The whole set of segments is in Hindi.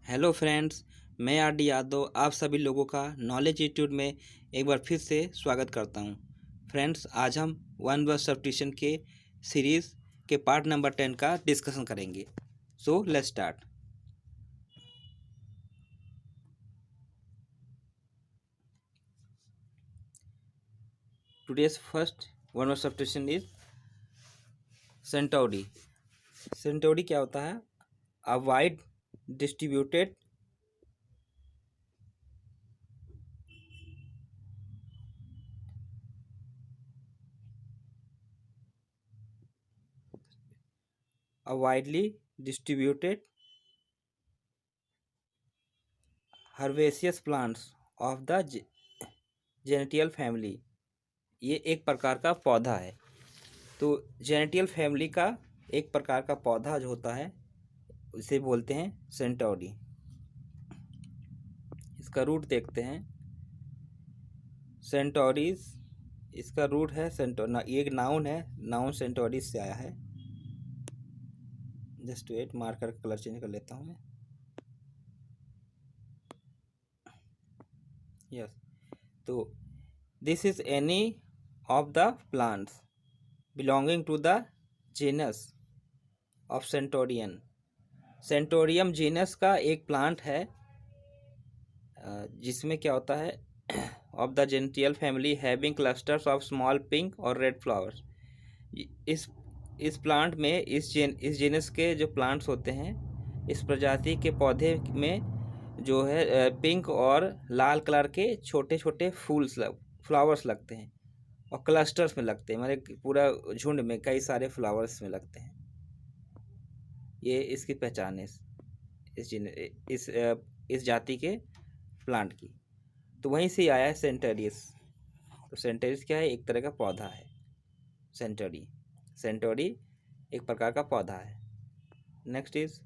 हेलो फ्रेंड्स, मैं आर डी यादव आप सभी लोगों का नॉलेज इंस्टीट्यूट में एक बार फिर से स्वागत करता हूं। फ्रेंड्स, आज हम वन वर्ड सब्स्टिट्यूशन के सीरीज़ के पार्ट नंबर 10 का डिस्कशन करेंगे। So let's start. Today's first one word substitution is centaury. Centaury क्या होता है? A wide distributed a widely distributed herbaceous plants of the gentian family. ये एक प्रकार का पौधा है। तो जेनेटियल फैमिली का एक प्रकार का पौधा जो होता है उसे बोलते हैं सेंटोडी। इसका रूट देखते हैं। सेंटोरीज, इसका रूट है ये एक नाउन है। नाउन सेंटोरीज से आया है। जस्ट वेट, मार्कर का कलर चेंज कर लेता हूँ मैं। यस, तो this is any of the plants belonging to the genus of centaurium. Centaurium genus का एक प्लांट है जिसमें क्या होता है, of the gentian family having clusters of small pink और रेड फ्लावर्स। इस प्लांट में इस जीनस के जो प्लांट्स होते हैं, इस प्रजाति के पौधे में जो है पिंक और लाल कलर के छोटे छोटे फ्लावर्स लगते हैं और क्लस्टर्स में लगते हैं, मतलब पूरा झुंड में कई सारे फ्लावर्स में लगते हैं। ये इसकी पहचान है इस जाति के प्लांट की। तो वहीं से आया है सेंटेरियस। तो सेंटेरियस क्या है? एक तरह का पौधा है। सेंटोरी एक प्रकार का पौधा है। Next is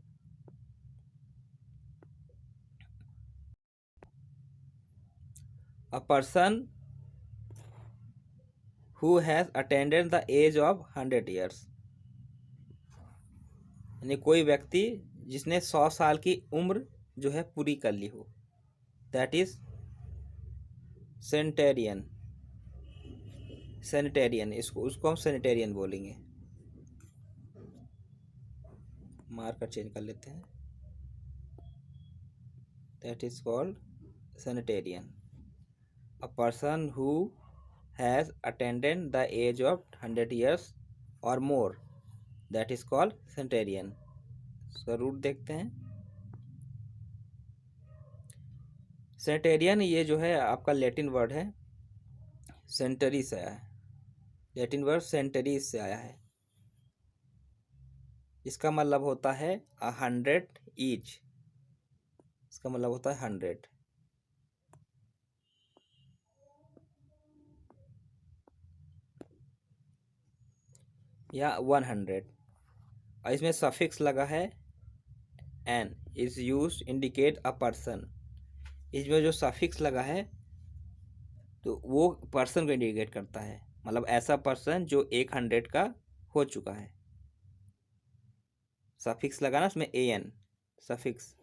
a person who has attended the age of 100 years. यानी कोई व्यक्ति जिसने 100 साल की उम्र जो है पूरी कर ली हो, दैट इज सेंटेरियन। उसको हम सेनेटेरियन बोलेंगे। मार्कर चेंज कर लेते हैं। That is called centenarian. A person who has attended the age of 100 years और more, that is called centenarian. उसका रूट देखते हैं। सेनेटेरियन ये जो है आपका लैटिन वर्ड है, सेंटरी से आया है। लैटिन वर्ड सेंटरी से आया है। इसका मतलब होता है 100 ईच। इसका मतलब होता है 100 या 100। और इसमें सफिक्स लगा है an is use indicate a person. इसमें जो सफिक्स लगा है तो वो पर्सन को इंडिकेट करता है, मतलब ऐसा पर्सन जो 100 का हो चुका है। सफिक्स लगा ना उसमें एन। सफिक्स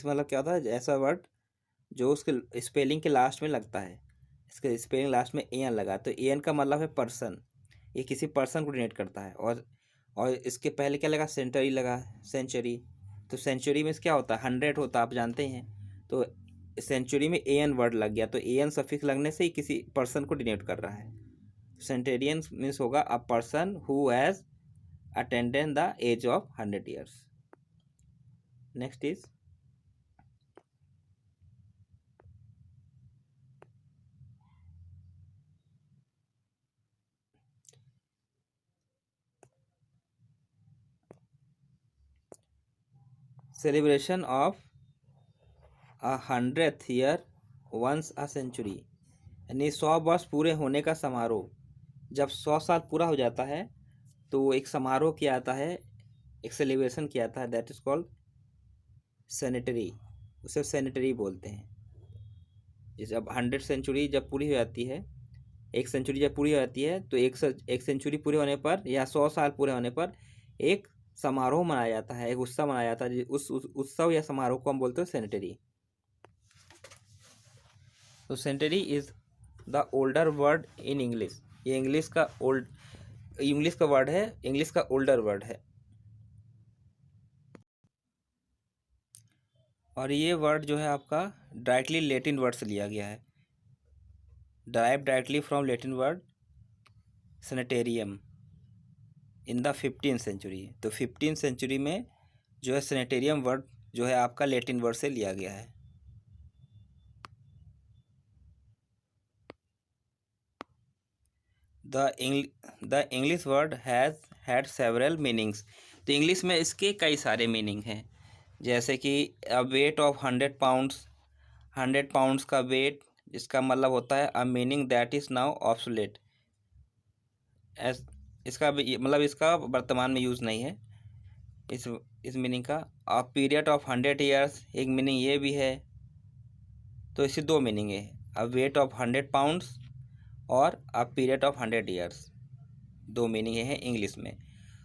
मतलब क्या होता है? ऐसा वर्ड जो उसके स्पेलिंग के लास्ट में लगता है। इसके स्पेलिंग लास्ट में एन लगा तो एन का मतलब है पर्सन। ये किसी पर्सन को डिनोट करता है। और इसके पहले क्या लगा? सेंचुरी लगा। सेंचुरी, तो सेंचुरी में क्या होता है? 100 होता है, आप जानते ही हैं। तो सेंचुरी में एन वर्ड लग गया तो एन सफिक्स लगने से ही किसी पर्सन को डिनोट कर रहा है। सेंटेरियन मीन्स होगा a person who has attended the age of 100 years. Next is celebration of 100th year once a century. यानी 100 वर्ष पूरे होने का समारोह। जब 100 साल पूरा हो जाता है तो एक समारोह किया जाता है, एक सेलिब्रेशन किया जाता है। That is called sanitary. उसे सेनेटरी बोलते हैं। जब 100 सेंचुरी जब पूरी हो जाती है, एक सेंचुरी जब पूरी हो जाती है तो एक सेंचुरी पूरे होने पर या 100 साल पूरे होने पर एक समारोह मनाया जाता है, एक उत्सव मनाया जाता है, उस उत्सव या समारोह को हम बोलते हैं सेनेटरी। तो sanitary is the older word in English. ये इंग्लिश का वर्ड है, इंग्लिश का ओल्डर वर्ड है। और ये वर्ड जो है आपका डायरेक्टली लैटिन वर्ड से लिया गया है, direct directly from Latin word sanitarium in the 15th century. तो 15th सेंचुरी में जो है सैनिटेरियम वर्ड जो है आपका लैटिन वर्ड से लिया गया है। The English word has had several meanings. तो इंग्लिश में इसके कई सारे मीनिंग हैं, जैसे कि अ वेट ऑफ 100 पाउंड्स, 100 पाउंड्स का वेट, इसका मतलब होता है अ meaning that is now obsolete. इसका मतलब इसका वर्तमान में यूज़ नहीं है इस मीनिंग का। अ पीरियड ऑफ 100 ईयर्स, एक मीनिंग ये भी है। तो इससे दो मीनिंग है, अ वेट ऑफ 100 पाउंड्स और अ पीरियड ऑफ 100 ईयर्स, दो मीनिंग है इंग्लिश में।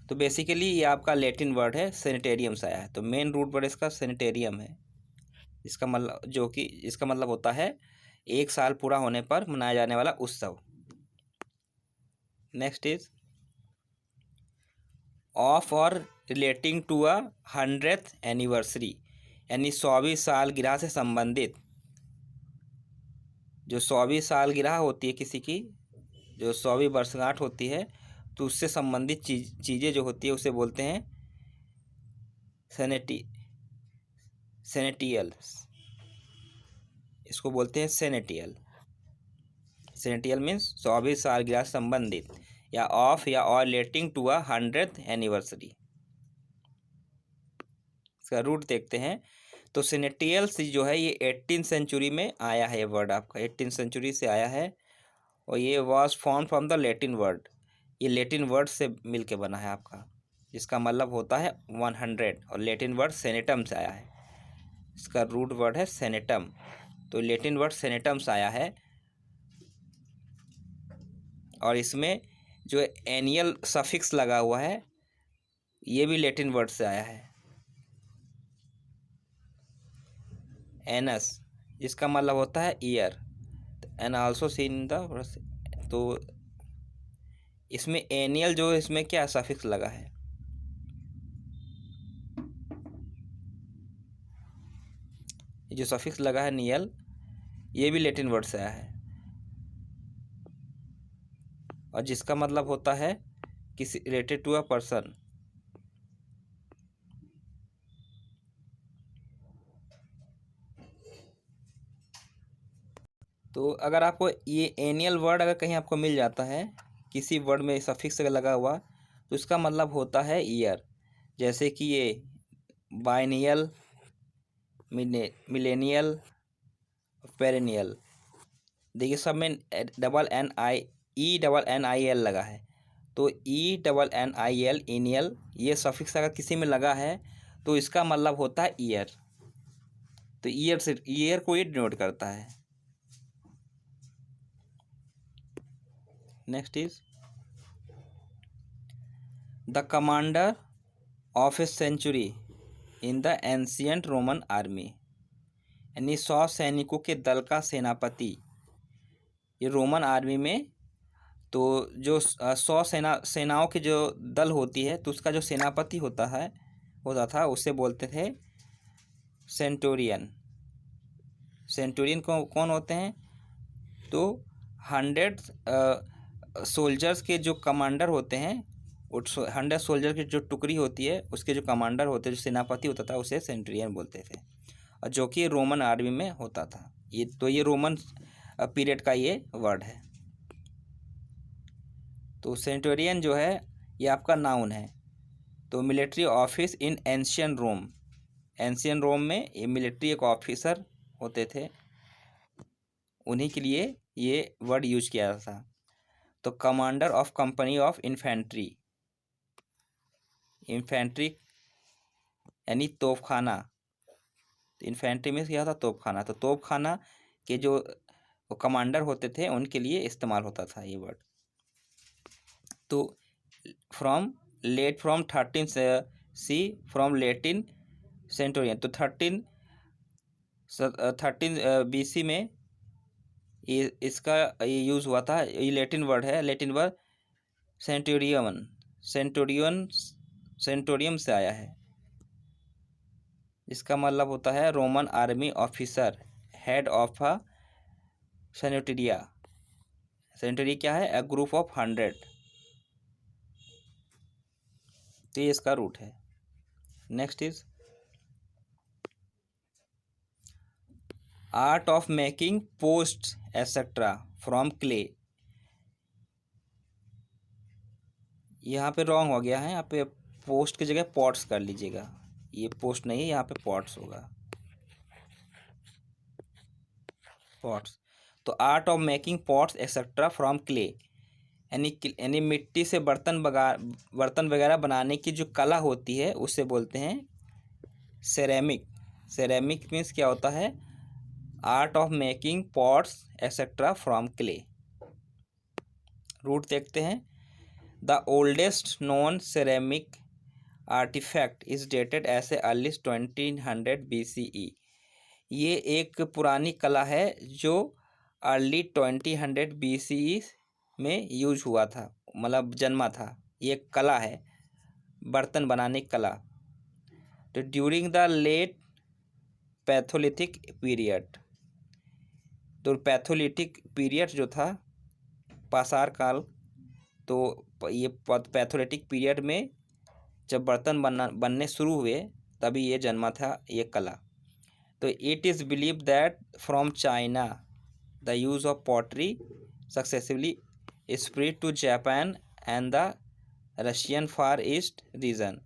तो बेसिकली ये आपका लैटिन वर्ड है, सैनिटेरियम से आया है। तो मेन रूट वर्ड इसका सैनिटेरियम है, इसका मतलब इसका मतलब होता है 1 साल पूरा होने पर मनाया जाने वाला उत्सव। Next is of or relating to a 100th anniversary, यानी 100वीं सालगिरह से संबंधित। जो 100वीं सालगिरह होती है किसी की, जो 100वीं वर्षगांठ होती है, तो उससे संबंधित चीज़ें जो होती है उसे बोलते हैं सेनेटियल। इसको बोलते हैं सेनेटियल। सेनेटियल मीन्स 100वीं सालगिरह से संबंधित, या ऑफ या or relating to a 100th anniversary. इसका रूट देखते हैं। तो सेनेटियल जो है ये 18th सेंचुरी में आया है, ये वर्ड आपका 18th सेंचुरी से आया है। और ये was form from the Latin word, ये लैटिन वर्ड से मिलके बना है आपका, जिसका मतलब होता है 100। और लैटिन वर्ड सेनेटम से आया है, इसका रूट वर्ड है सेनेटम। तो लैटिन वर्ड सेनेटम से आया है। और इसमें जो एनियल सफिक्स लगा हुआ है, ये भी लैटिन वर्ड से आया है, एनस, जिसका मतलब होता है year, and also seen the. तो इसमें एनियल जो इसमें क्या सफिक्स लगा है, जो सफिक्स लगा है नियल, ये भी लैटिन वर्ड से आया है, और जिसका मतलब होता है किसी रिलेटेड टू अ पर्सन। तो अगर आपको ये एनियल वर्ड अगर कहीं आपको मिल जाता है, किसी वर्ड में सफिक्स लगा हुआ, तो इसका मतलब होता है ईयर। जैसे कि ये बाइनियल, मिलेनियल, पेरेनियल, देखिए सब में डबल एन आई एल लगा है। तो ENNIL, इनियल, ये सफिक्स अगर किसी में लगा है तो इसका मतलब होता है ईयर। तो ईयर को ये डिनोट करता है। Next is the commander of a century in the ancient Roman army, यानी 100 सैनिकों के दल का सेनापति। ये रोमन आर्मी में तो जो 100 सेनाओं की जो दल होती है, तो उसका जो सेनापति होता था, उसे बोलते थे सेंटोरियन। सेंटोरियन कौन होते हैं? तो 100 सोल्जर्स के जो कमांडर होते हैं, 100 सोल्जर की जो टुकड़ी होती है, उसके जो कमांडर होते हैं, जो सेनापति होता था, उसे सेंटुरियन बोलते थे, और जो कि रोमन आर्मी में होता था। ये रोमन पीरियड का ये वर्ड है। तो सेंटुरियन जो है ये आपका नाउन है। तो military office in ancient Rome, ancient Rome में ये मिलिट्री एक ऑफिसर होते थे, उन्हीं के लिए ये वर्ड यूज किया जाता था। तो commander of company of infantry, infantry यानी तोपखाना। तो इन्फेंट्री में क्या था? तोपखाना। तो तोपखाना के जो कमांडर होते थे उनके लिए इस्तेमाल होता था ये वर्ड। तो फ्रॉम 13 सी फ्रॉम लेटिन सेंटोरियन। तो 13 BC में ये इसका ये यूज़ हुआ था। ये लेटिन वर्ड है, Latin word centurium centurion centurium से आया है। इसका मतलब होता है Roman army officer, head of a centuria. Centuria क्या है? A group of 100। तो ये इसका रूट है। Next is art of making post etcetera from clay. यहाँ पे रॉन्ग हो गया है, यहाँ पे पोस्ट की जगह पॉट्स कर लीजिएगा। ये पोस्ट नहीं है, यहाँ पे पॉट्स होगा, पॉट्स। तो art of making pots etcetera from clay, यानी मिट्टी से बर्तन वगैरह बनाने की जो कला होती है उसे बोलते हैं सेरेमिक। सेरेमिक मीन्स क्या होता है? Art of making pots etcetera from clay. Root देखते हैं। The oldest non ceramic artifact is dated as early 2000 BCE। ये एक पुरानी कला है जो अर्ली 2000 BCE में यूज हुआ था, मतलब जन्मा था। ये कला है, बर्तन बनाने की कला। तो ड्यूरिंग द लेट पैथोलिथिक पीरियड, तो पैथोलिथिक पीरियड जो था, पाषाण काल, तो ये पैथोलिथिक पीरियड में जब बर्तन बनने शुरू हुए तभी ये जन्मा था ये कला। तो it is believe that from China the use of pottery successively spread to Japan and the Russian far east region.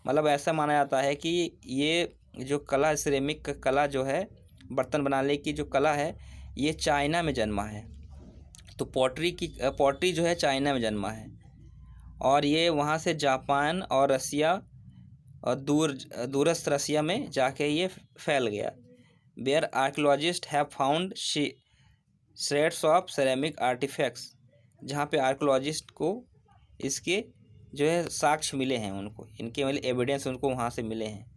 मतलब ऐसा माना जाता है कि ये जो कला, सिरेमिक कला जो है, बर्तन बनाने की जो कला है, ये चाइना में जन्मा है। तो पॉटरी जो है चाइना में जन्मा है, और ये वहाँ से जापान और रसिया और दूरस्थ रसिया में जाके ये फैल गया। Where archaeologist have found shreds of ceramic artifacts, जहाँ पे आर्कियोलॉजिस्ट को इसके जो है साक्ष्य मिले हैं, उनको इनके मतलब एविडेंस उनको वहाँ से मिले हैं।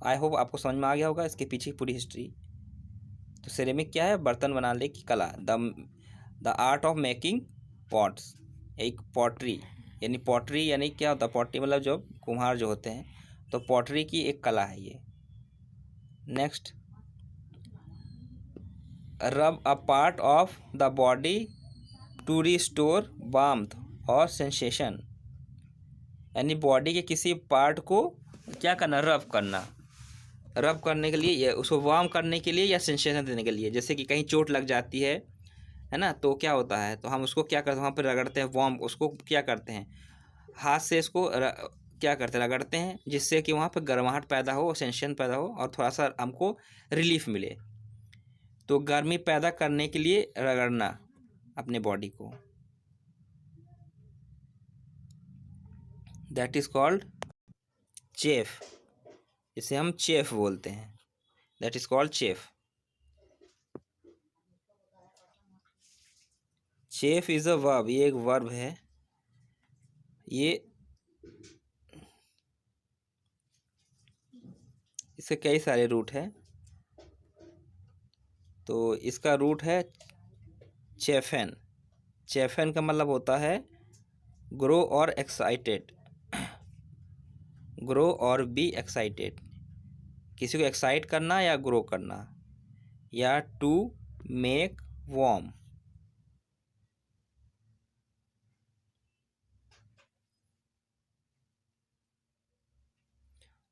आई होप आपको समझ में आ गया होगा इसके पीछे पूरी हिस्ट्री। तो सेरेमिक क्या है? बर्तन बनाने की कला, the art of making pots. एक पॉटरी यानी क्या होता है? पॉटरी मतलब जो कुम्हार जो होते हैं, तो पॉटरी की एक कला है ये। Next, rub a part of the body to restore warmth or sensation, यानी बॉडी के किसी पार्ट को क्या करना? रब करने के लिए, या उसको वार्म करने के लिए, या सेंसेशन देने के लिए। जैसे कि कहीं चोट लग जाती है ना, तो क्या होता है? तो हम उसको क्या करते हैं? वहाँ पर रगड़ते हैं, वार्म, उसको क्या करते हैं? हाथ से इसको क्या करते हैं? रगड़ते हैं, जिससे कि वहाँ पर गर्माहट पैदा हो, सेंसेशन पैदा हो, और थोड़ा सा हमको रिलीफ मिले। तो गर्मी पैदा करने के लिए रगड़ना अपने बॉडी को, दैट इज कॉल्ड चेफ। इसे हम चेफ बोलते हैं, that is called chef. Chef is a verb, ये एक वर्ब है। ये इसके कई सारे रूट हैं। तो इसका रूट है चेफन। चेफन का मतलब होता है ग्रो और एक्साइटेड, ग्रो और बी एक्साइटेड, किसी को एक्साइट करना या ग्रो करना, या टू मेक वार्म।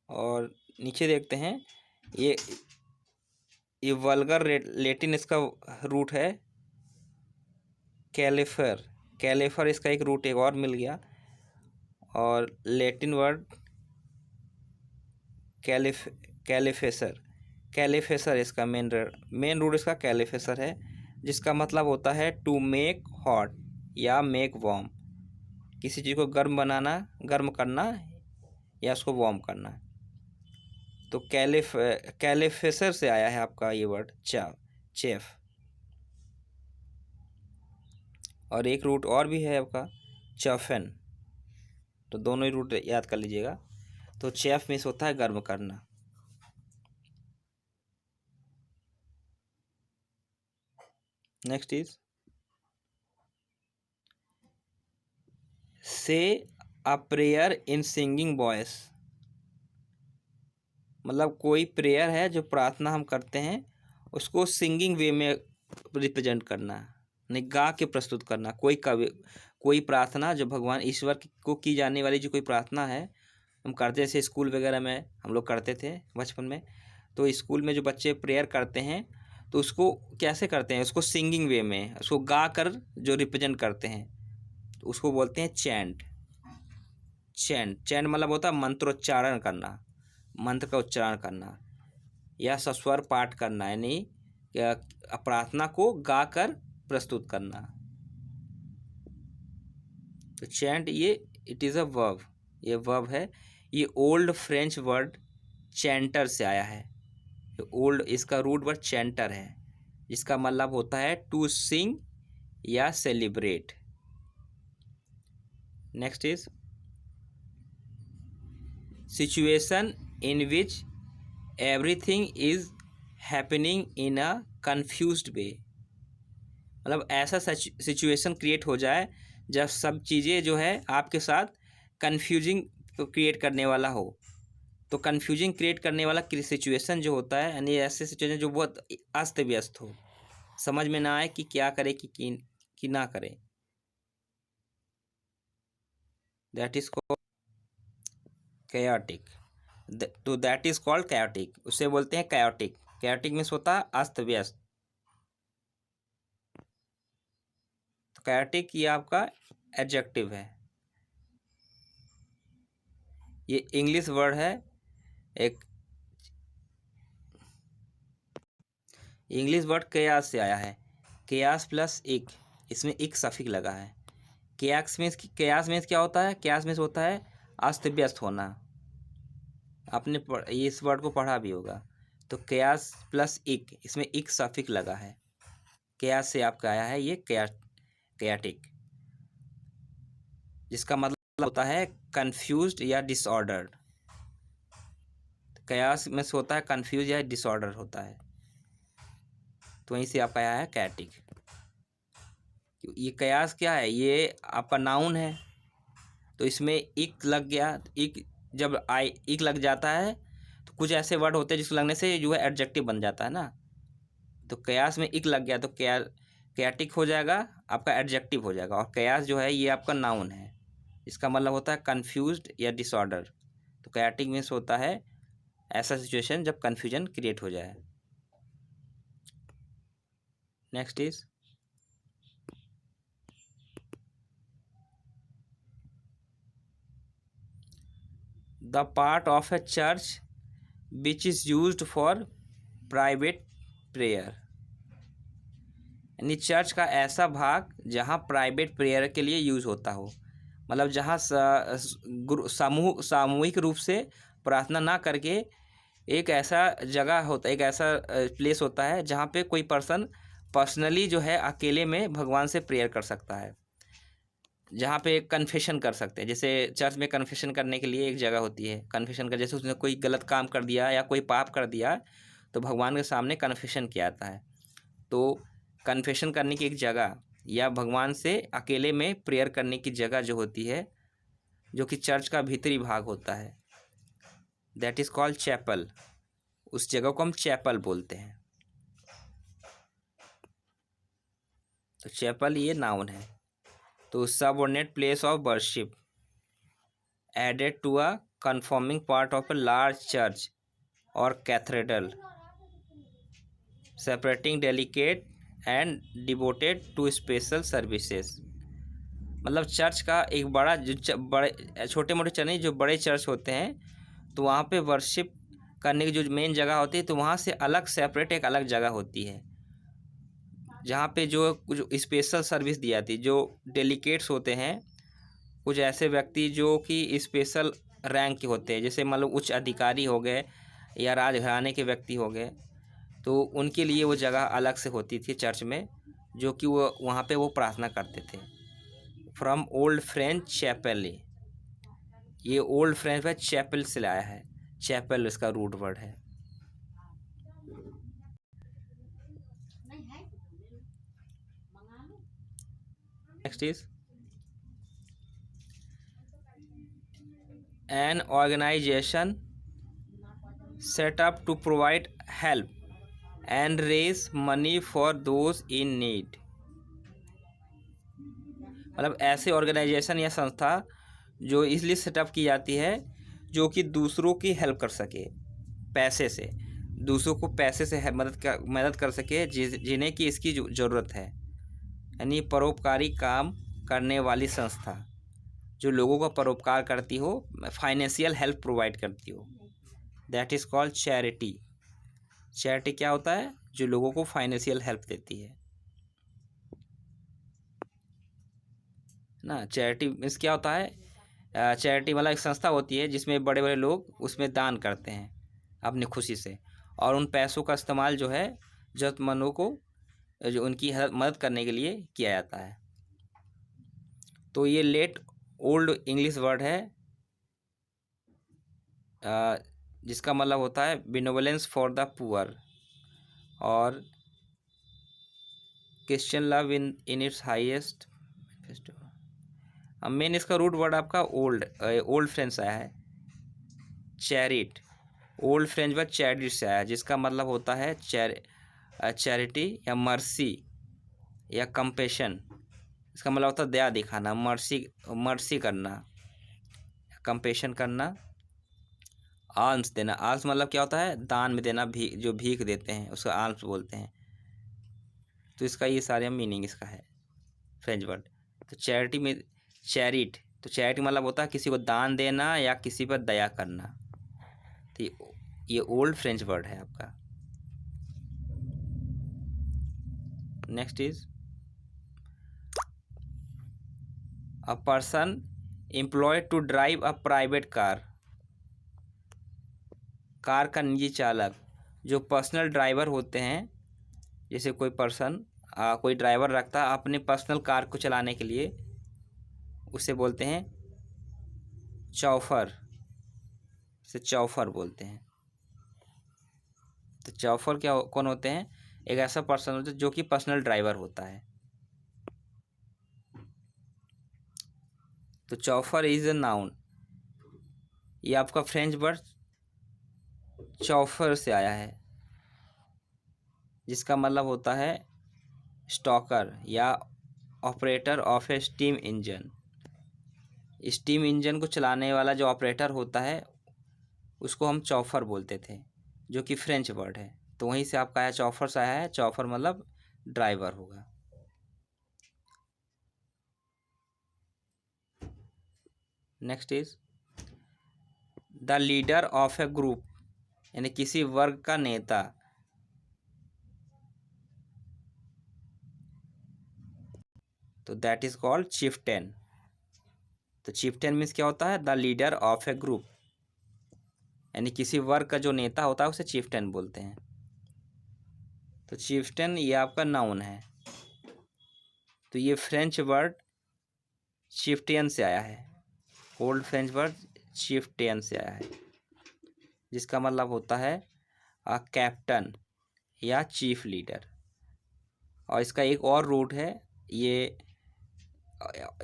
और नीचे देखते हैं, ये वल्गर लेटिन इसका रूट है कैलिफर। कैलिफर इसका एक रूट एक और मिल गया, और लेटिन वर्ड कैलिफेसर। कैलिफेसर इसका मेन रूट इसका कैलिफेसर है, जिसका मतलब होता है टू मेक हॉट या मेक वार्म, किसी चीज़ को गर्म करना या उसको वार्म करना। तो कैलिफेसर से आया है आपका ये वर्ड चेफ। और एक रूट और भी है आपका चफन। तो दोनों ही रूट याद कर लीजिएगा। तो चेफ मीन्स होता है गर्म करना। नेक्स्ट इज से a prayer in singing voice. मतलब कोई प्रेयर है जो प्रार्थना हम करते हैं उसको सिंगिंग वे में रिप्रेजेंट करना, नहीं गा के प्रस्तुत करना। कोई प्रार्थना जो भगवान ईश्वर को की जाने वाली जो कोई प्रार्थना है हम करते, जैसे स्कूल वगैरह में हम लोग करते थे बचपन में। तो स्कूल में जो बच्चे प्रेयर करते हैं तो उसको कैसे करते हैं, उसको सिंगिंग वे में, उसको गा कर जो रिप्रेजेंट करते हैं तो उसको बोलते हैं चैंट। चैंट मतलब होता है मंत्रोच्चारण करना, मंत्र का उच्चारण करना या सस्वर पाठ करना, यानी प्रार्थना को गाकर प्रस्तुत करना। तो चैंट ये इट इज़ अ वर्ब, ये वर्ब है। ये ओल्ड फ्रेंच वर्ड चैंटर से आया है। ओल्ड इसका रूट वर्ड चैंटर है, जिसका मतलब होता है टू सिंग या celebrate. Next is situation in which everything is happening in a confused way. मतलब ऐसा सिचुएशन क्रिएट हो जाए जब सब चीज़ें जो है आपके साथ कन्फ्यूजिंग क्रिएट करने वाला हो। तो कन्फ्यूजिंग क्रिएट करने वाला सिचुएशन जो होता है, यानी ऐसे सिचुएशन जो बहुत अस्त व्यस्त हो, समझ में ना आए कि क्या करे कि ना करे, दैट इज कॉल्ड chaotic। तो दैट इज कॉल्ड chaotic, उसे बोलते हैं chaotic। chaotic मीन्स होता है अस्त व्यस्त। तो chaotic ये आपका एडजेक्टिव है। ये इंग्लिश वर्ड है, एक इंग्लिश वर्ड केयास से आया है। केयास प्लस एक, इसमें एक सफिक्स लगा है। केयास मीन्स क्या होता है, केयास मीन्स होता है अस्त व्यस्त होना। आपने इस वर्ड को पढ़ा भी होगा। तो केयास प्लस एक, इसमें एक सफिक्स लगा है। केयास से आपका आया है ये केयाटिक, जिसका मतलब होता है कंफ्यूज्ड या डिसऑर्डर्ड। कयास में से होता है कंफ्यूज या डिसऑर्डर होता है, तो वहीं से आपका आया है कैटिक। ये कयास क्या है, ये आपका नाउन है। तो इसमें इक लग गया, इक जब इक लग जाता है तो कुछ ऐसे वर्ड होते हैं जिसको लगने से जो है एडजेक्टिव बन जाता है ना। तो कयास में इक लग गया तो कैटिक हो जाएगा, आपका एडजेक्टिव हो जाएगा। और कयास जो है ये आपका नाउन है, इसका मतलब होता है कंफ्यूज्ड या डिसऑर्डर। तो कैटिक मीन्स होता है ऐसा सिचुएशन जब कन्फ्यूजन क्रिएट हो जाए। Next is the part of A church which is used for private prayer. यानी चर्च का ऐसा भाग जहाँ प्राइवेट प्रेयर के लिए यूज़ होता हो, मतलब जहाँ सामूहिक रूप से प्रार्थना ना करके एक ऐसा जगह होता है, एक ऐसा प्लेस होता है जहाँ पे कोई पर्सन पर्सनली जो है अकेले में भगवान से प्रेयर कर सकता है, जहाँ पे कन्फेशन कर सकते हैं। जैसे चर्च में कन्फेशन करने के लिए एक जगह होती है, कन्फेशन कर, जैसे उसने कोई गलत काम कर दिया या कोई पाप कर दिया तो भगवान के सामने कन्फेशन किया जाता है। तो कन्फेशन करने की एक जगह या भगवान से अकेले में प्रेयर करने की जगह जो होती है, जो कि चर्च का भीतरी भाग होता है, दैट इज़ कॉल्ड चैपल। उस जगह को हम चैपल बोलते हैं। तो चैपल ये नाउन है। तो subordinate place of worship added to a conforming part of a large church और cathedral, separating delicate and devoted to special services. मतलब चर्च का एक बड़ा जो बड़े छोटे मोटे चर्च नहीं, जो बड़े चर्च होते हैं तो वहाँ पे वर्शिप करने की जो मेन जगह होती है तो वहाँ से अलग सेपरेट एक अलग जगह होती है, जहाँ पे जो कुछ स्पेशल सर्विस दी जाती है। जो डेलिकेट्स होते हैं, कुछ ऐसे व्यक्ति जो कि स्पेशल रैंक के होते हैं, जैसे मान लो उच्च अधिकारी हो गए या राजघराने के व्यक्ति हो गए, तो उनके लिए वो जगह अलग से होती थी चर्च में, जो कि वो वहाँ पे वो प्रार्थना करते थे। फ्रॉम ओल्ड फ्रेंच चैपेले, ये ओल्ड फ्रेंच है, चैपल से लाया है, चैपल इसका रूट वर्ड है। Next is an organization set up to provide help and raise money for those in need। मतलब ऐसे ऑर्गेनाइजेशन या संस्था जो इसलिए सेटअप की जाती है जो कि दूसरों की हेल्प कर सके पैसे से, दूसरों को पैसे से मदद कर सके जिन्हें कि इसकी ज़रूरत है, यानी परोपकारी काम करने वाली संस्था जो लोगों का परोपकार करती हो, फाइनेंशियल हेल्प प्रोवाइड करती हो, that is called charity. Charity क्या होता है? जो लोगों को फाइनेंशियल हेल्प देती है ना। चैरिटी मीन्स क्या होता है? चैरिटी मतलब एक संस्था होती है जिसमें बड़े बड़े लोग उसमें दान करते हैं अपनी खुशी से, और उन पैसों का इस्तेमाल जो है ज़रूरतमंदों को जो उनकी मदद करने के लिए किया जाता है। तो ये लेट ओल्ड इंग्लिश वर्ड है जिसका मतलब होता है बेनेवोलेंस फॉर द पुअर और Christian love in its highest. अब मेन इसका रूट वर्ड आपका ओल्ड फ्रेंच आया है, chariot. Old French word chariot से आया है जिसका मतलब होता है चैरिटी या मर्सी या कंपेशन। इसका मतलब होता है दया दिखाना, मर्सी करना, कंपेशन करना, आल्म्स देना। आल्म्स मतलब क्या होता है? दान में देना, जो भीख देते हैं उसको आल्म्स बोलते हैं। तो इसका ये सारे मीनिंग इसका है फ्रेंच वर्ड। तो चैरिटी में चैरिट, तो चैरिटी मतलब होता है किसी को दान देना या किसी पर दया करना। तो ये ओल्ड फ्रेंच वर्ड है आपका। Next is a person employed to drive a private car. Car का निजी चालक, जो पर्सनल ड्राइवर होते हैं, जैसे कोई पर्सन कोई ड्राइवर रखता है अपने पर्सनल कार को चलाने के लिए, उसे बोलते हैं चौफर, से चौफर बोलते हैं। तो चौफर कौन होते हैं? एक ऐसा पर्सन होता है जो कि पर्सनल ड्राइवर होता है। तो चौफर इज अ नाउन। ये आपका फ्रेंच वर्ड चौफर से आया है जिसका मतलब होता है स्टॉकर या operator of A steam engine. Steam engine को चलाने वाला जो ऑपरेटर होता है उसको हम चौफर बोलते थे, जो कि फ्रेंच वर्ड है। तो वहीं से आपका आया, चौफर से आया है। चौफर मतलब ड्राइवर होगा। Next is the leader of A group, यानी किसी वर्ग का नेता। तो दैट इज कॉल्ड चिफ्टेन। तो चिफ्टेन मीन्स क्या होता है? The leader of A group, यानी किसी वर्ग का जो नेता होता है उसे चिफ्टेन बोलते हैं। तो चिफ्टेन ये आपका नाउन है। तो ये फ्रेंच वर्ड चिफ्टियन से आया है। ओल्ड फ्रेंच वर्ड चिफ्टियन से आया है जिसका मतलब होता है कैप्टन या चीफ लीडर। और इसका एक और रूट है, ये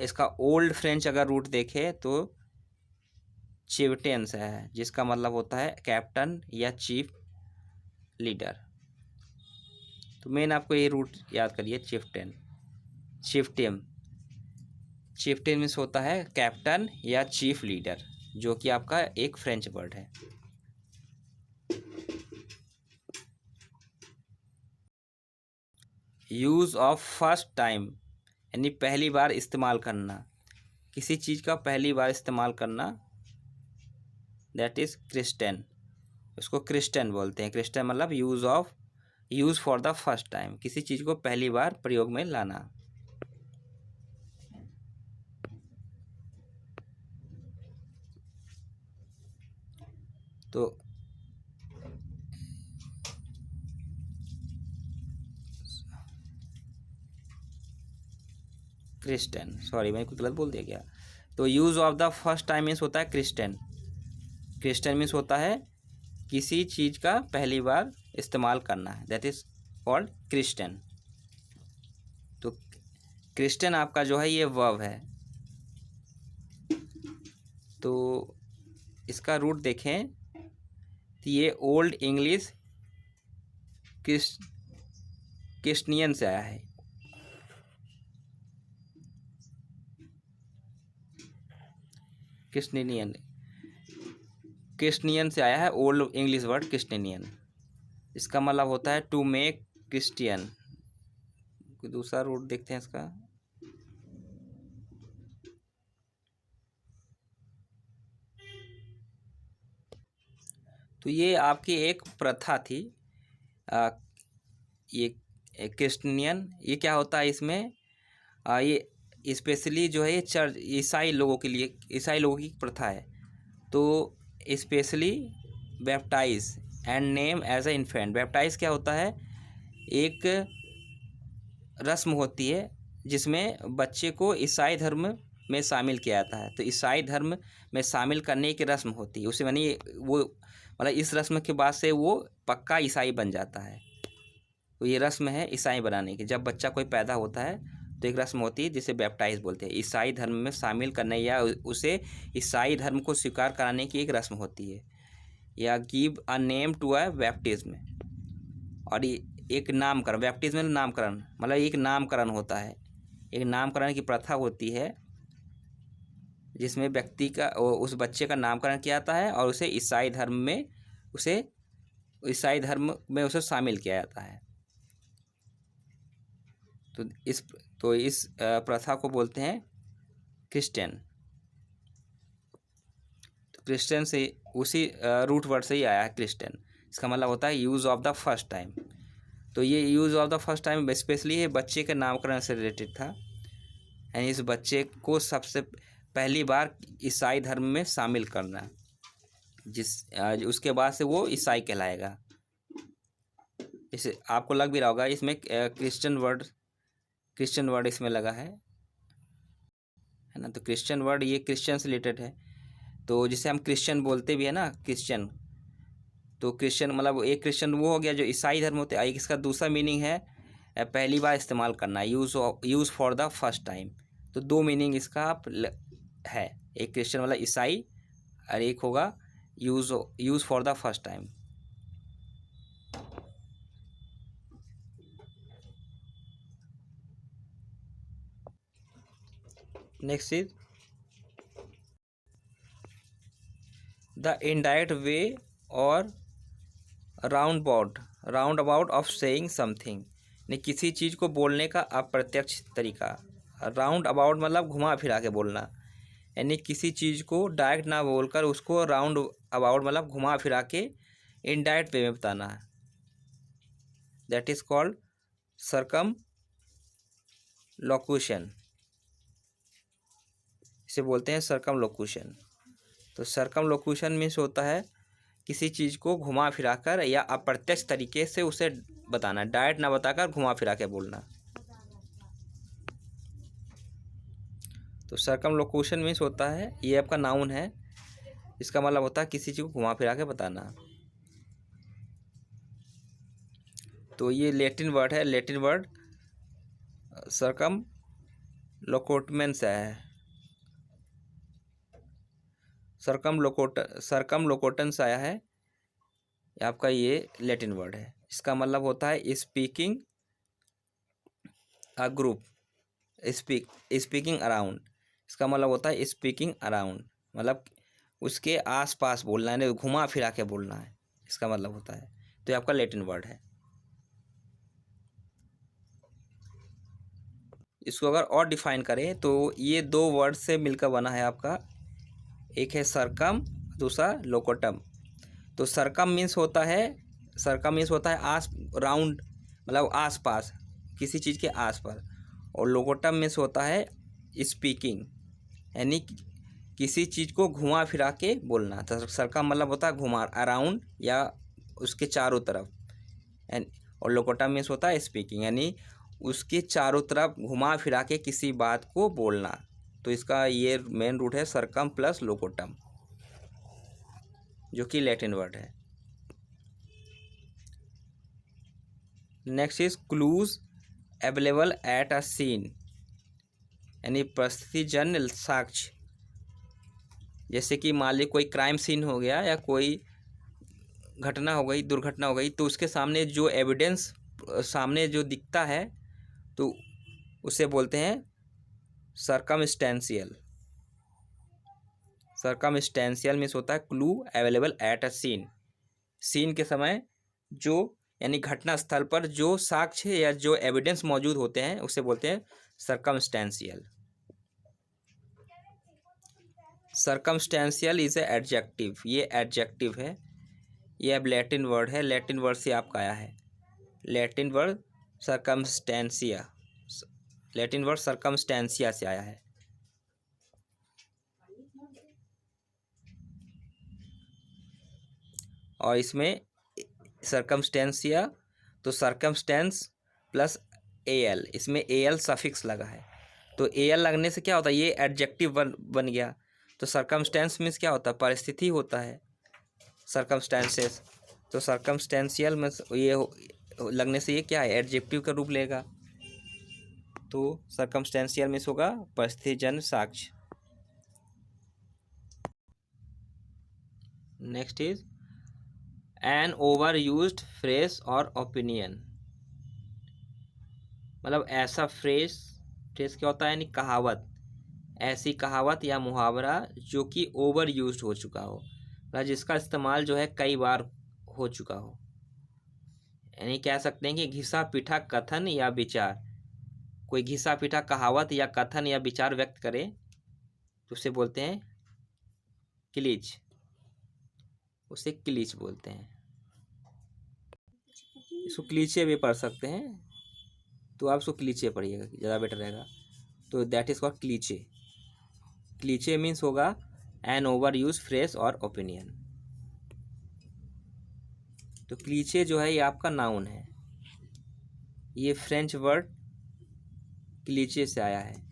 इसका ओल्ड फ्रेंच अगर रूट देखे तो चिफ्टियन से है जिसका मतलब होता है कैप्टन या चीफ लीडर। तो मेन आपको ये रूट याद करिए, चिफ्टेन। चिफ्टियम, चिफ्टियन मीन्स होता है कैप्टन या चीफ लीडर, जो कि आपका एक फ्रेंच वर्ड है। यूज़ ऑफ फर्स्ट टाइम, यानी पहली बार इस्तेमाल करना, किसी चीज़ का पहली बार इस्तेमाल करना, दैट इज़ क्रिस्टन। उसको क्रिस्टन बोलते हैं। क्रिस्टन मतलब use for the first time, किसी चीज़ को पहली बार प्रयोग में लाना। तो क्रिस्टन, सॉरी मैंने कुछ गलत बोल दिया क्या? तो use of the first time means होता है क्रिश्चियन। क्रिश्चियन मीन्स होता है किसी चीज़ का पहली बार इस्तेमाल करना है, दैट इज़ कॉल्ड क्रिश्चियन। तो क्रिश्चियन आपका जो है ये वर्ब है। तो इसका रूट देखें तो ये ओल्ड इंग्लिश क्रिश्चियन से आया है। क्रिश्चियन से आया है ओल्ड इंग्लिश वर्ड क्रिश्चियन। इसका मतलब होता है टू मेक क्रिश्चियन। दूसरा रूट देखते हैं इसका। तो ये आपकी एक प्रथा थी, ये क्रिश्चियन। ये क्या होता है इसमें, ये स्पेशली जो है ये चर्च ईसाई लोगों के लिए, ईसाई लोगों की प्रथा है। तो specially baptize and name as a infant. Baptize क्या होता है, एक रस्म होती है जिसमें बच्चे को ईसाई धर्म में शामिल किया जाता है। तो ईसाई धर्म में शामिल करने की रस्म होती है, उसे मानी वो मतलब इस रस्म के बाद से वो पक्का ईसाई बन जाता है। तो ये रस्म है ईसाई बनाने की। जब बच्चा कोई पैदा होता है तो एक रस्म होती है जिसे बैप्टाइज बोलते हैं। ईसाई धर्म में शामिल करने या उसे ईसाई धर्म को स्वीकार कराने की एक रस्म होती है, या give a name to a baptism. और ये एक नामकरण, बैप्टिज्म में नामकरण मतलब एक नामकरण होता है, एक नामकरण की प्रथा होती है जिसमें व्यक्ति का उस बच्चे का नामकरण किया जाता है और उसे ईसाई धर्म में उसे शामिल किया जाता है। तो इस प्रथा को बोलते हैं क्रिश्चियन। तो क्रिश्चियन से उसी रूट वर्ड से ही आया है क्रिश्चियन। इसका मतलब होता है use of the first time. तो ये use of the first time specially ये बच्चे के नामकरण से रिलेटेड था, यानी इस बच्चे को सबसे पहली बार ईसाई धर्म में शामिल करना, उसके बाद से वो ईसाई कहलाएगा। इसे आपको लग भी रहा होगा इसमें क्रिश्चियन वर्ड इसमें लगा है ना। तो क्रिश्चियन वर्ड ये क्रिश्चियन से रिलेटेड है। तो जिसे हम क्रिश्चियन बोलते भी है ना, क्रिश्चियन। तो क्रिश्चियन मतलब एक क्रिश्चियन वो हो गया जो ईसाई धर्म होते हैं। एक इसका दूसरा मीनिंग है पहली बार इस्तेमाल करना, use for the first time. तो दो मीनिंग इसका है, एक क्रिश्चियन वाला ईसाई और एक होगा use for the first time. Next is the indirect way और roundabout of saying something, ने किसी चीज़ को बोलने का अप्रत्यक्ष तरीका। राउंड अबाउट मतलब घुमा फिरा के बोलना, यानी किसी चीज़ को डायरेक्ट ना बोलकर उसको राउंड अबाउट मतलब घुमा फिरा के इनडायरेक्ट वे में बताना है, दैट इज़ कॉल्ड सर्कमलोक्यूशन। इसे बोलते हैं सर्कमलोक्यूशन। तो सर्कमलोक्यूशन मीन्स होता है किसी चीज़ को घुमा फिराकर या अप्रत्यक्ष तरीके से उसे बताना, डायरेक्ट ना बताकर घुमा फिरा के बोलना। तो सर्कमलोक्यूशन मीन्स होता है, ये आपका नाउन है, इसका मतलब होता है किसी चीज़ को घुमा फिरा के बताना। तो ये लैटिन वर्ड है, लैटिन वर्ड सर्कमलोक्यूटमेन से है, सर्कमलोक्यूटन से आया है आपका, ये लैटिन वर्ड है। इसका मतलब होता है speaking a group, speaking around. इसका मतलब होता है स्पीकिंग अराउंड, मतलब उसके आसपास बोलना है, घुमा फिरा के बोलना है, इसका मतलब होता है। तो ये आपका लैटिन वर्ड है। इसको अगर और डिफाइन करें तो ये दो वर्ड से मिलकर बना है आपका, एक है सर्कम, दूसरा लोकोटम। तो सर्कम मीन्स होता है आस राउंड मतलब आसपास, किसी चीज़ के आसपास। और लोकोटम मीन्स होता है स्पीकिंग, यानी किसी चीज़ को घुमा फिरा के बोलना। तो सर्कम मतलब होता है घुमा, अराउंड या उसके चारों तरफ। और लोकोटम मीन्स होता है स्पीकिंग, यानी उसके चारों तरफ घुमा फिरा के किसी बात को बोलना। तो इसका ये मेन रूट है सरकम प्लस लोकोटम, जो कि लैटिन वर्ड है। Next is clues available at a scene, यानी परिस्थितिजन्य साक्ष्य। जैसे कि मान ली कोई क्राइम सीन हो गया या कोई घटना हो गई, दुर्घटना हो गई, तो उसके सामने जो एविडेंस सामने जो दिखता है तो उसे बोलते हैं सर्कमस्टेंशियल। सर्कमस्टेंशियल मीन्स होता है clue available at a scene, scene के समय जो यानी घटना स्थल पर जो साक्ष्य या जो एविडेंस मौजूद होते हैं उसे बोलते हैं circumstantial. Circumstantial is a adjective, ये एडजेक्टिव है। ये अब लैटिन वर्ड है, लैटिन वर्ड से आपका आया है। लैटिन वर्ड सर्कमस्टेंसिया, लैटिन वर्ड सर्कमस्टेंसिया से आया है। और इसमें सर्कमस्टेंसिया तो सर्कमस्टेंस प्लस एल, इसमें एल सफिक्स लगा है। तो एल लगने से क्या होता है, ये एडजेक्टिव बन गया। तो सर्कमस्टेंस मीन्स क्या होता है, परिस्थिति होता है सर्कमस्टेंसेस। तो सर्कमस्टेंशियल में ये लगने से ये क्या है, एडजेक्टिव का रूप लेगा। तो सर्कमस्टेंशियल मीन्स होगा परिस्थितिजन्य साक्ष्य। Next is N over used phrase और ओपिनियन, मतलब ऐसा फ्रेज, फ्रेज क्या होता है, यानी कहावत, ऐसी कहावत या मुहावरा जो कि ओवर यूज्ड हो चुका हो, मतलब जिसका इस्तेमाल जो है कई बार हो चुका हो। यानी कह सकते हैं कि घिसा पीटा कथन या विचार, कोई घिसा पीटा कहावत या कथन या विचार व्यक्त करे तो उसे बोलते हैं क्लीच, उसे क्लीच बोलते हैं। इसको क्लीचे भी पढ़ सकते हैं, तो आप इसको क्लीचे पढ़िएगा, ज़्यादा बेटर रहेगा। तो दैट इज कॉल्ड क्लीचे। क्लीचे मीन्स होगा एन ओवर यूज फ्रेज और ओपिनियन। तो क्लीचे जो है ये आपका नाउन है, ये फ्रेंच वर्ड क्लीचे से आया है।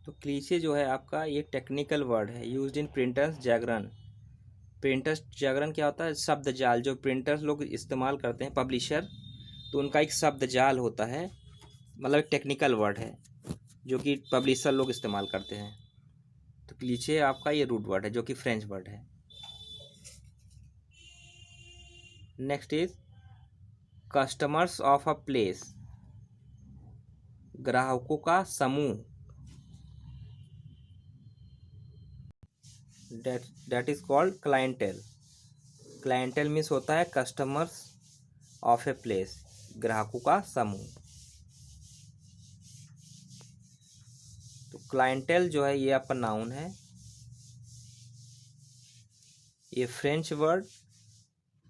तो क्लीचे जो है आपका ये टेक्निकल वर्ड है, used in printers jargon. Printers jargon क्या होता है, शब्द जाल, जो प्रिंटर्स लोग इस्तेमाल करते हैं पब्लिशर, तो उनका एक शब्द जाल होता है, मतलब एक टेक्निकल वर्ड है जो कि पब्लिशर लोग इस्तेमाल करते हैं। तो क्लीचे आपका ये रूट वर्ड है जो कि फ्रेंच वर्ड है। Next is customers of a place, ग्राहकों का समूह। That is called clientele. Clientele means होता है कस्टमर्स ऑफ ए प्लेस, ग्राहकों का समूह। तो क्लाइंटेल जो है ये आपका नाउन है, ये फ्रेंच वर्ड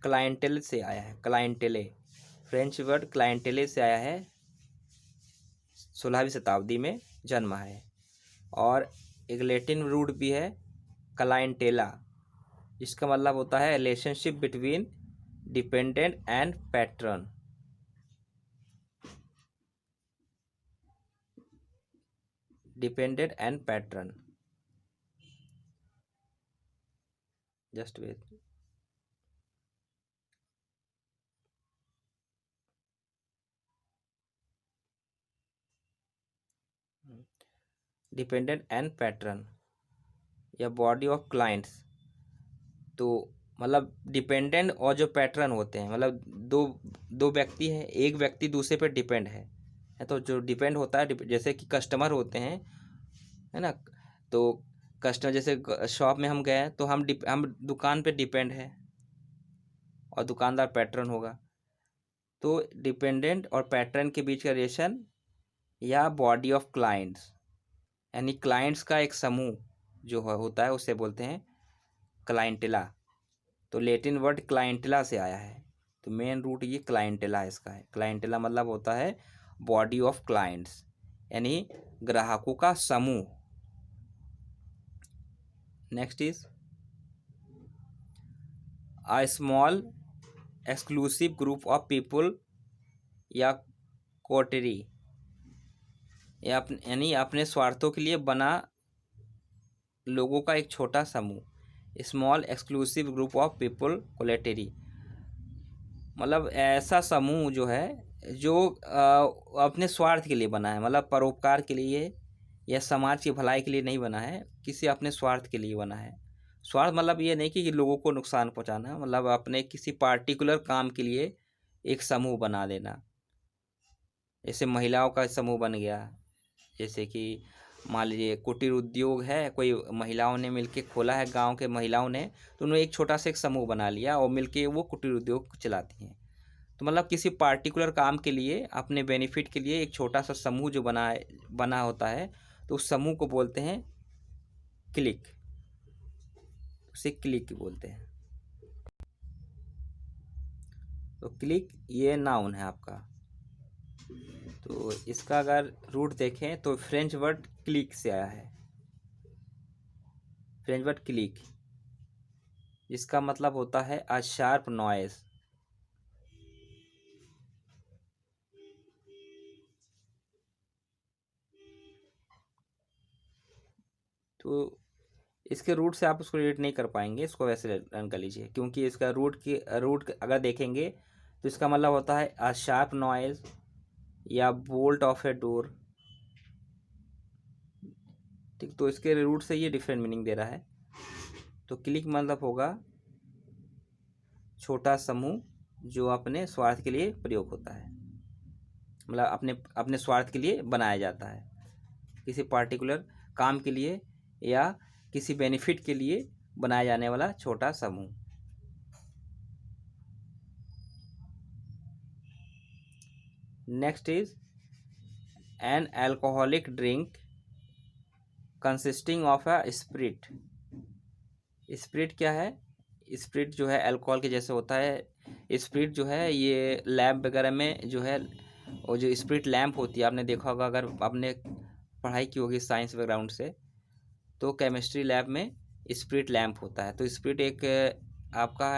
क्लाइंटेल से आया है, क्लाइंटेले, फ्रेंच वर्ड क्लाइंटेले से आया है, 16वीं शताब्दी में जन्मा है। और एक लैटिन रूट भी है क्लाइंटेला, जिसका मतलब होता है relationship between dependent and patron. Dependent and patron, just wait. Dependent and patron या बॉडी ऑफ क्लाइंट्स, तो मतलब डिपेंडेंट और जो पैटर्न होते हैं, मतलब दो दो व्यक्ति हैं, एक व्यक्ति दूसरे पर डिपेंड है तो जो डिपेंड होता है, जैसे कि कस्टमर होते हैं, है ना। तो कस्टमर जैसे शॉप में हम गए तो हम दुकान पे डिपेंड है और दुकानदार पैटर्न होगा। तो डिपेंडेंट और पैटर्न के बीच का रिलेशन या बॉडी ऑफ क्लाइंट्स, यानी क्लाइंट्स का एक समूह जो होता है उसे बोलते हैं क्लाइंटेला। तो लैटिन वर्ड क्लाइंटेला से आया है, तो मेन रूट ये क्लाइंटेला इसका है। क्लाइंटेला मतलब होता है बॉडी ऑफ क्लाइंट्स, यानी ग्राहकों का समूह। Next is a small exclusive group of people या कोटरी, यानी अपने स्वार्थों के लिए बना लोगों का एक छोटा समूह। Small exclusive group of people coterie, मतलब ऐसा समूह जो है जो अपने स्वार्थ के लिए बना है, मतलब परोपकार के लिए या समाज की भलाई के लिए नहीं बना है, किसी अपने स्वार्थ के लिए बना है। स्वार्थ मतलब ये नहीं कि लोगों को नुकसान पहुंचाना, मतलब अपने किसी पार्टिकुलर काम के लिए एक समूह बना देना। जैसे महिलाओं का समूह बन गया, जैसे कि मान लीजिए कुटीर उद्योग है, कोई महिलाओं ने मिलके खोला है, गांव के महिलाओं ने, तो उन्होंने एक छोटा सा एक समूह बना लिया और मिलके वो कुटीर उद्योग चलाती हैं। तो मतलब किसी पार्टिकुलर काम के लिए, अपने बेनिफिट के लिए एक छोटा सा समूह जो बना होता है, तो उस समूह को बोलते हैं क्लिक, उसे क्लिक बोलते हैं। तो क्लिक ये नाउन है आपका। तो इसका अगर रूट देखें तो फ्रेंच वर्ड क्लिक से आया है, फ्रेंच वर्ड क्लिक, इसका मतलब होता है अ शार्प नॉइज। तो इसके रूट से आप उसको रिलेट नहीं कर पाएंगे, इसको वैसे रन कर लीजिए, क्योंकि इसका रूट अगर देखेंगे तो इसका मतलब होता है अ शार्प नॉइज या बोल्ट ऑफ ए डोर। ठीक, तो इसके रूट से ये डिफरेंट मीनिंग दे रहा है। तो क्लिक मतलब होगा छोटा समूह जो अपने स्वार्थ के लिए प्रयोग होता है, मतलब अपने अपने स्वार्थ के लिए बनाया जाता है, किसी पार्टिकुलर काम के लिए या किसी बेनिफिट के लिए बनाया जाने वाला छोटा समूह। Next is an alcoholic drink consisting of a spirit. Spirit क्या है? स्पिरिट जो है अल्कोहल के जैसे होता है। स्पिरिट जो है ये लैब वगैरह में जो है, और जो स्पिरिट लैम्प होती है, आपने देखा होगा अगर आपने पढ़ाई की होगी साइंस बैकग्राउंड से, तो केमिस्ट्री लैब में स्पिरिट लैम्प होता है। तो स्पिरिट एक आपका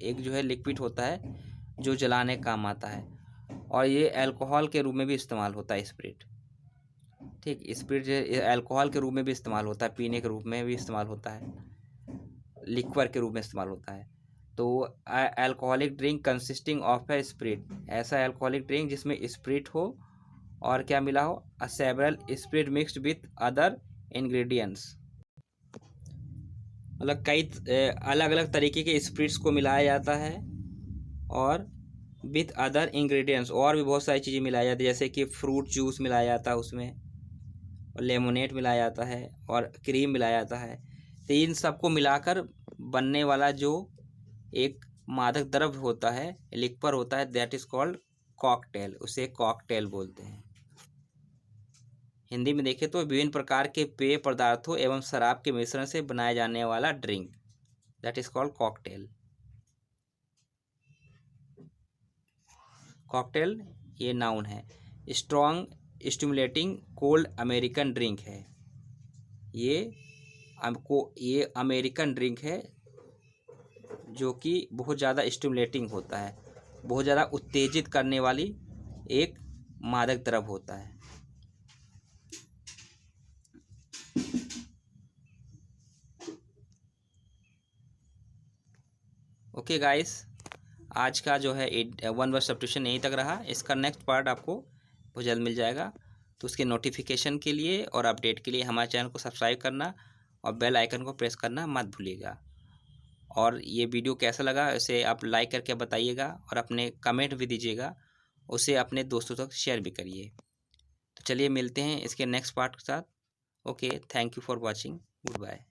एक जो है लिक्विड होता है जो जलाने का काम आता है, और ये अल्कोहल के रूप में भी इस्तेमाल होता है स्पिरिट। ठीक, स्पिरिट जो अल्कोहल के रूप में भी इस्तेमाल होता है, पीने के रूप में भी इस्तेमाल होता है, लिक्वर के रूप में इस्तेमाल होता है। तो alcoholic drink consisting of a spirit, ऐसा अल्कोहलिक ड्रिंक जिसमें स्पिरिट हो और क्या मिला हो, a several spirit mixed with other ingredients, मतलब कई अलग अलग तरीके के स्पिरिट्स को मिलाया जाता है, और विथ अदर इंग्रेडिएंट्स, और भी बहुत सारी चीज़ें मिलाई जाती है, जैसे कि फ्रूट जूस मिलाया जाता है उसमें, और लेमोनेड मिलाया जाता है, और क्रीम मिलाया जाता है। तो इन सबको मिलाकर बनने वाला जो एक मादक द्रव्य होता है, लिक्वर होता है, दैट इज कॉल्ड कॉकटेल, उसे कॉकटेल बोलते हैं। हिंदी में देखें तो विभिन्न प्रकार के पेय पदार्थों एवं शराब के मिश्रण से बनाया जाने वाला drink, that is called cocktail. Cocktail ये नाउन है। Strong stimulating cold American drink है, ये ये अमेरिकन ड्रिंक है जो कि बहुत ज़्यादा स्टिमुलेटिंग होता है, बहुत ज़्यादा उत्तेजित करने वाली एक मादक द्रव्य होता है। ओके गाइस, आज का जो है 1 वर्ड सब्स्टिट्यूशन यहीं तक रहा। इसका नेक्स्ट पार्ट आपको बहुत जल्द मिल जाएगा, तो उसके नोटिफिकेशन के लिए और अपडेट के लिए हमारे चैनल को सब्सक्राइब करना और बेल आइकन को प्रेस करना मत भूलिएगा। और ये वीडियो कैसा लगा उसे आप लाइक करके बताइएगा, और अपने कमेंट भी दीजिएगा, उसे अपने दोस्तों तक शेयर भी करिए। तो चलिए मिलते हैं इसके नेक्स्ट पार्ट के साथ। Okay, thank you for watching, good bye.